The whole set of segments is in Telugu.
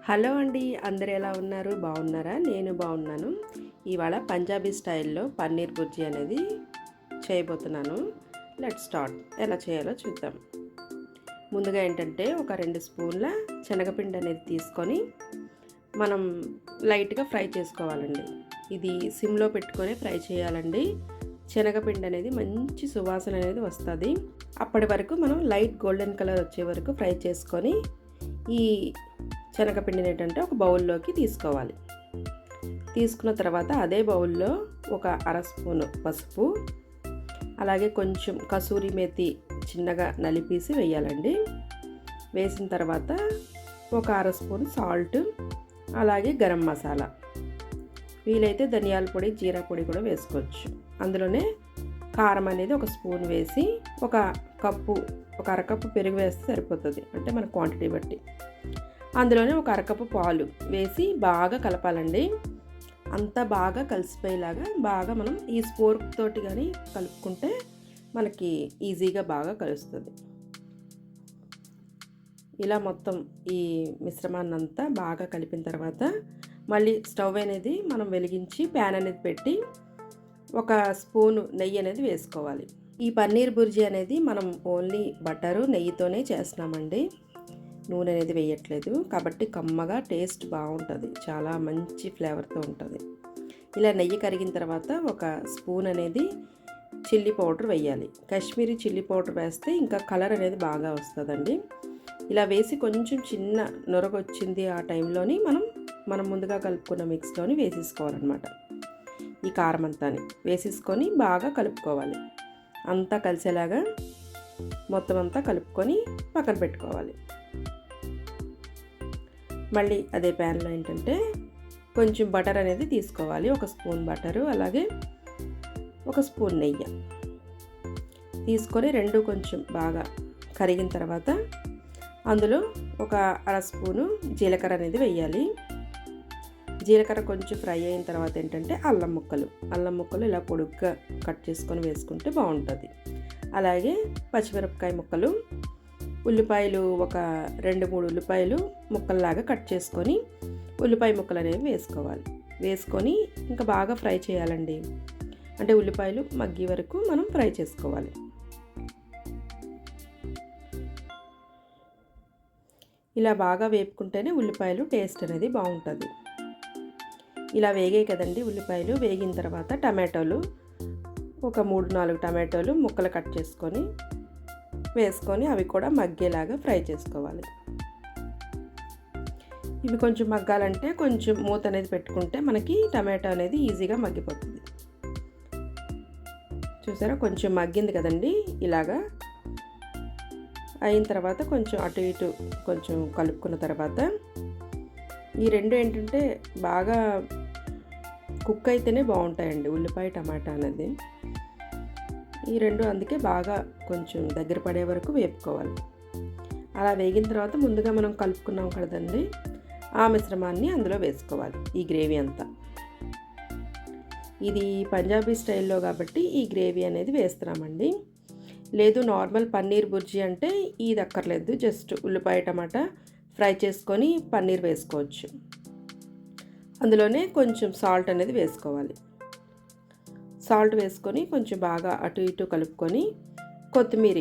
హలో అండి, అందరూ ఎలా ఉన్నారు? బాగున్నారా? నేను బాగున్నాను. ఇవాళ పంజాబీ స్టైల్లో పన్నీర్ బుర్జీ అనేది చేయబోతున్నాను. Let's start. ఎలా చేయాలో చూద్దాం. ముందుగా ఏంటంటే ఒక 2 స్పూన్ల శనగపిండి అనేది తీసుకొని మనం లైట్గా ఫ్రై చేసుకోవాలండి. ఇది సిమ్లో పెట్టుకొని ఫ్రై చేయాలండి. శనగపిండి అనేది మంచి సువాసన అనేది వస్తుంది. అప్పటి వరకు మనం లైట్ గోల్డెన్ కలర్ వచ్చే వరకు ఫ్రై చేసుకొని ఈ శనగపిండిని ఏంటంటే ఒక బౌల్లోకి తీసుకోవాలి. తీసుకున్న తర్వాత అదే బౌల్లో ఒక అర స్పూను పసుపు, అలాగే కొంచెం కసూరి మేతి చిన్నగా నలిపేసి వేయాలండి. వేసిన తర్వాత ఒక అర స్పూన్ సాల్ట్, అలాగే గరం మసాలా, వీలైతే ధనియాల పొడి, జీరా పొడి కూడా వేసుకోవచ్చు. అందులోనే కారం అనేది ఒక స్పూన్ వేసి ఒక అరకప్పు పెరుగు వేస్తే సరిపోతుంది, అంటే మన క్వాంటిటీ బట్టి. అందులోనే ఒక అరకప్పు పాలు వేసి బాగా కలపాలండి. అంతా బాగా కలిసిపోయేలాగా బాగా మనం ఈ స్పోర్క్ తోటి కానీ కలుపుకుంటే మనకి ఈజీగా బాగా కలుస్తుంది. ఇలా మొత్తం ఈ మిశ్రమాన్ని అంతా బాగా కలిపిన తర్వాత మళ్ళీ స్టవ్ అనేది మనం వెలిగించి ప్యాన్ అనేది పెట్టి ఒక స్పూను నెయ్యి అనేది వేసుకోవాలి. ఈ పన్నీర్ బుర్జీ అనేది మనం ఓన్లీ బటరు నెయ్యితోనే చేస్తున్నామండి, నూనె అనేది వేయట్లేదు. కాబట్టి కమ్మగా టేస్ట్ బాగుంటుంది, చాలా మంచి ఫ్లేవర్తో ఉంటుంది. ఇలా నెయ్యి కరిగిన తర్వాత ఒక స్పూన్ అనేది చిల్లీ పౌడర్ వేయాలి. కాశ్మీరీ చిల్లీ పౌడర్ వేస్తే ఇంకా కలర్ అనేది బాగా వస్తుందండి. ఇలా వేసి కొంచెం చిన్న నొరగొచ్చింది ఆ టైంలోని మనం ముందుగా కలుపుకున్న మిక్స్లోని వేసేసుకోవాలన్నమాట. ఈ కారం అంతాని వేసేసుకొని బాగా కలుపుకోవాలి. అంతా కలిసేలాగా మొత్తం అంతా కలుపుకొని పక్కన పెట్టుకోవాలి. మళ్ళీ అదే ప్యాన్లో ఏంటంటే కొంచెం బటర్ అనేది తీసుకోవాలి. ఒక స్పూన్ బటరు, అలాగే ఒక స్పూన్ నెయ్యి తీసుకొని రెండు కొంచెం బాగా కరిగిన తర్వాత అందులో ఒక అర స్పూను జీలకర్ర అనేది వేయాలి. జీలకర్ర కొంచెం ఫ్రై అయిన తర్వాత ఏంటంటే అల్లం ముక్కలు ఇలా పొడుగ్గా కట్ చేసుకొని వేసుకుంటే బాగుంటుంది. అలాగే పచ్చిమిరపకాయ ముక్కలు, ఉల్లిపాయలు ఒక 2-3 ఉల్లిపాయలు ముక్కల్లాగా కట్ చేసుకొని ఉల్లిపాయ ముక్కలు అనేవి వేసుకోవాలి. వేసుకొని ఇంకా బాగా ఫ్రై చేయాలండి, అంటే ఉల్లిపాయలు మగ్గి వరకు మనం ఫ్రై చేసుకోవాలి. ఇలా బాగా వేపుకుంటేనే ఉల్లిపాయలు టేస్ట్ అనేది బాగుంటుంది. ఇలా వేగాయి కదండి ఉల్లిపాయలు. వేగిన తర్వాత టమాటోలు ఒక 3-4 టమాటోలు ముక్కలు కట్ చేసుకొని వేసుకొని అవి కూడా మగ్గేలాగా ఫ్రై చేసుకోవాలి. ఇవి కొంచెం మగ్గాలంటే కొంచెం మూత అనేది పెట్టుకుంటే మనకి టమాటో అనేది ఈజీగా మగ్గిపోతుంది. చూసారా, కొంచెం మగ్గింది కదండి. ఇలాగా అయిన తర్వాత కొంచెం అటు ఇటు కొంచెం కలుపుకున్న తర్వాత ఈ రెండు ఏంటంటే బాగా కుక్ అయితేనే బాగుంటాయండి, ఉల్లిపాయ టమాటా అనేది. ఈ రెండు అందుకే బాగా కొంచెం దగ్గర పడే వరకు వేపుకోవాలి. అలా వేగిన తర్వాత ముందుగా మనం కలుపుకున్నాం కదండి, ఆ మిశ్రమాన్ని అందులో వేసుకోవాలి. ఈ గ్రేవీ అంతా, ఇది పంజాబీ స్టైల్లో కాబట్టి ఈ గ్రేవీ అనేది వేస్తున్నామండి. లేదు నార్మల్ పన్నీర్ బుర్జీ అంటే ఇది అక్కర్లేదు, జస్ట్ ఉల్లిపాయ టమాటా ఫ్రై చేసుకొని పన్నీర్ వేసుకోవచ్చు. అందులోనే కొంచెం సాల్ట్ అనేది వేసుకోవాలి. సాల్ట్ వేసుకొని కొంచెం బాగా అటు ఇటు కలుపుకొని కొత్తిమీర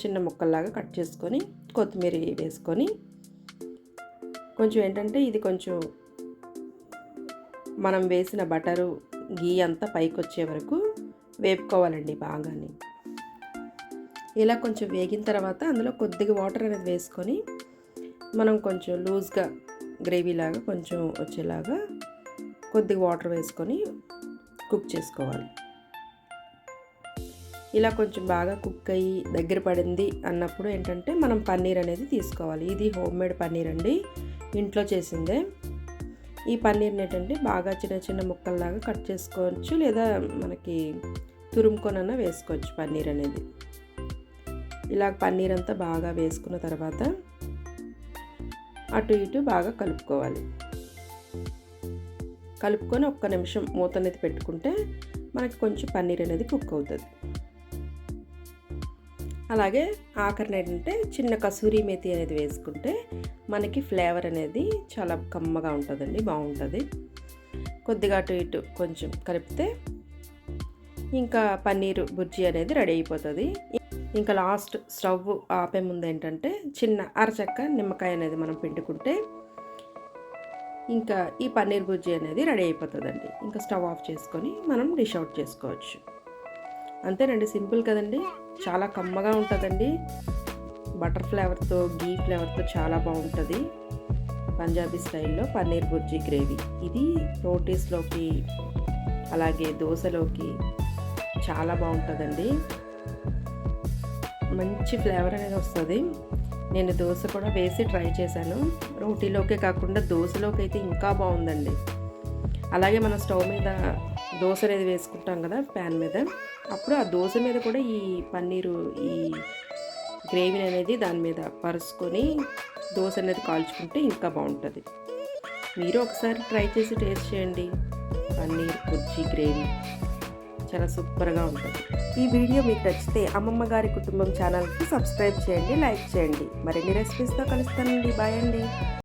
చిన్న ముక్కల్లాగా కట్ చేసుకొని కొత్తిమీర వేసుకొని కొంచెం ఏంటంటే ఇది కొంచెం మనం వేసిన బటరు గీ అంతా పైకి వచ్చే వరకు వేపుకోవాలండి బాగానే. ఇలా కొంచెం వేగిన తర్వాత అందులో కొద్దిగా వాటర్ అనేది వేసుకొని మనం కొంచెం లూజ్గా గ్రేవీలాగా కొంచెం వచ్చేలాగా కొద్దిగా వాటర్ వేసుకొని కుక్ చేసుకోవాలి. ఇలా కొంచెం బాగా కుక్ అయ్యి దగ్గర పడింది అన్నప్పుడు ఏంటంటే మనం పన్నీర్ అనేది తీసుకోవాలి. ఇది హోమ్మేడ్ పన్నీర్ అండి, ఇంట్లో చేసిందే. ఈ పన్నీర్ని ఏంటంటే బాగా చిన్న ముక్కల్లాగా కట్ చేసుకోవచ్చు, లేదా మనకి తురుముకొనన్నా వేసుకోవచ్చు పన్నీర్ అనేది. ఇలా పన్నీర్ అంతా బాగా వేసుకున్న తర్వాత అటు ఇటు బాగా కలుపుకోవాలి. కలుపుకొని ఒక్క నిమిషం మూత అనేది పెట్టుకుంటే మనకి కొంచెం పన్నీర్ అనేది కుక్ అవుతుంది. అలాగే ఆఖరిన ఏంటంటే చిన్న కసూరి మేతి అనేది వేసుకుంటే మనకి ఫ్లేవర్ అనేది చాలా కమ్మగా ఉంటుందండి, బాగుంటుంది. కొద్దిగా అటు ఇటు కొంచెం కలిపితే ఇంకా పన్నీరు బుర్జీ అనేది రెడీ అయిపోతుంది. ఇంకా లాస్ట్ స్టవ్ ఆపే ముందు ఏంటంటే చిన్న అరచక్క నిమ్మకాయ అనేది మనం పిండుకుంటే ఇంకా ఈ పన్నీర్ బుర్జీ అనేది రెడీ అయిపోతుందండి. ఇంకా స్టవ్ ఆఫ్ చేసుకొని మనం డిష్ అవుట్ చేసుకోవచ్చు. అంతేనండి, సింపుల్ కదండి, చాలా కమ్మగా ఉంటుందండి. బటర్ ఫ్లేవర్తో గీ ఫ్లేవర్తో చాలా బాగుంటుంది. పంజాబీ స్టైల్లో పన్నీర్ బుర్జీ గ్రేవీ ఇది రోటీస్లోకి అలాగే దోశలోకి చాలా బాగుంటుందండి. మంచి ఫ్లేవర్ అనేది వస్తుంది. నేను దోశ కూడా వేసి ట్రై చేశాను. రోటీలోకే కాకుండా దోశలోకి అయితే ఇంకా బాగుందండి. అలాగే మనం స్టవ్ మీద దోశ అనేది వేసుకుంటాం కదా ప్యాన్ మీద, అప్పుడు ఆ దోశ మీద కూడా ఈ పన్నీరు ఈ గ్రేవీ అనేది దాని మీద పరుచుకొని దోశ అనేది కాల్చుకుంటే ఇంకా బాగుంటుంది. మీరు ఒకసారి ట్రై చేసి టేస్ట్ చేయండి. పన్నీర్ బుర్జీ గ్రేవీ చాలా సూపర్గా ఉంటుంది. ఈ వీడియో మీకు నచ్చితే అమ్మమ్మ గారి కుటుంబం ఛానల్కి సబ్స్క్రైబ్ చేయండి, లైక్ చేయండి. మరిన్ని రెసిపీస్తో కలుస్తానండి. బాయ్ అండి.